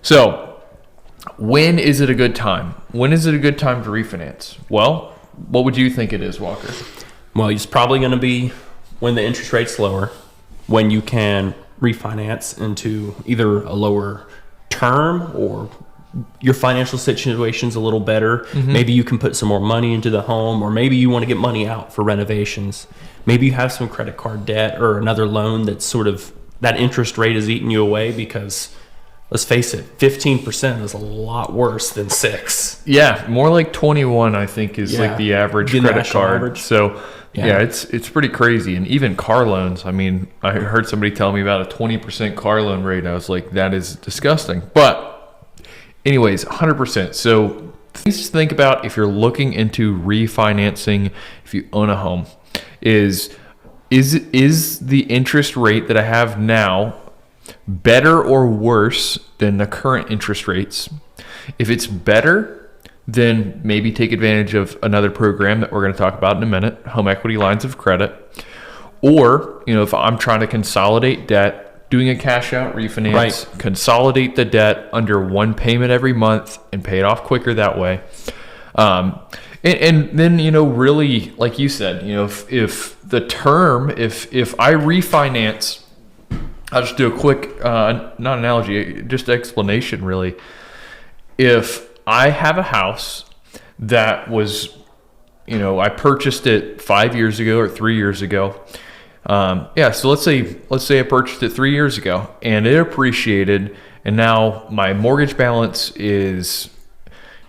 So when is it a good time? When is it a good time to refinance? Well, what would you think it is, Walker? Well, it's probably going to be when the interest rate's lower, when you can refinance into either a lower term or your financial situation's a little better. Maybe you can put some more money into the home, or maybe you want to get money out for renovations. Maybe you have some credit card debt or another loan that's sort of, that interest rate is eating you away, because let's face it, 15% is a lot worse than 6. Yeah, more like 21, I think, is like the average credit card. Average. So yeah, it's pretty crazy. And even car loans, I mean, I heard somebody tell me about a 20% car loan rate. I was like, that is disgusting. But anyways, 100%. So things to think about if you're looking into refinancing, if you own a home, is the interest rate that I have now better or worse than the current interest rates? If it's better, then maybe take advantage of another program that we're going to talk about in a minute, home equity lines of credit. Or, if I'm trying to consolidate debt, doing a cash out refinance, consolidate the debt under one payment every month and pay it off quicker that way. And then, really, like you said, if the term, if I refinance, I'll just do a quick, not analogy, just explanation really. If I have a house that was, I purchased it 5 years ago or 3 years ago. So let's say I purchased it 3 years ago and it appreciated, and now my mortgage balance is,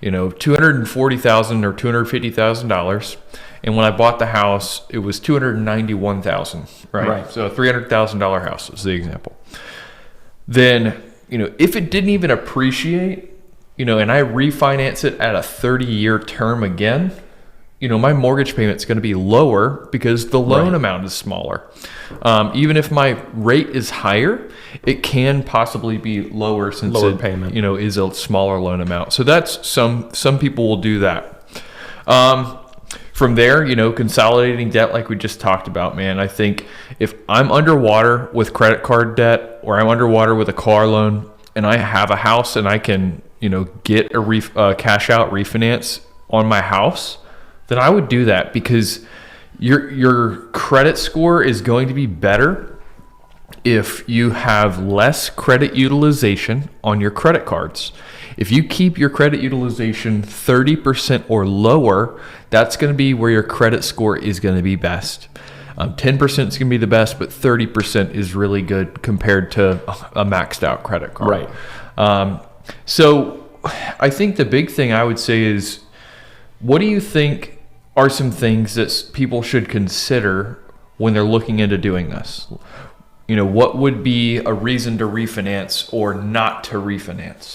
$240,000 or $250,000. And when I bought the house, it was $291,000, right? So a $300,000 house is the example. Then, if it didn't even appreciate, and I refinance it at a 30-year term again, my mortgage payment is going to be lower because the loan amount is smaller. Even if my rate is higher, it can possibly be lower since lower payment, is a smaller loan amount. So that's some people will do that. From there, consolidating debt like we just talked about, man, I think if I'm underwater with credit card debt, or I'm underwater with a car loan, and I have a house and I can, get a cash out refinance on my house, then I would do that, because your credit score is going to be better if you have less credit utilization on your credit cards. If you keep your credit utilization 30% or lower, that's going to be where your credit score is going to be best. 10% is going to be the best, but 30% is really good compared to a maxed out credit card. Right. So I think the big thing I would say is, what do you think are some things that people should consider when they're looking into doing this? What would be a reason to refinance or not to refinance?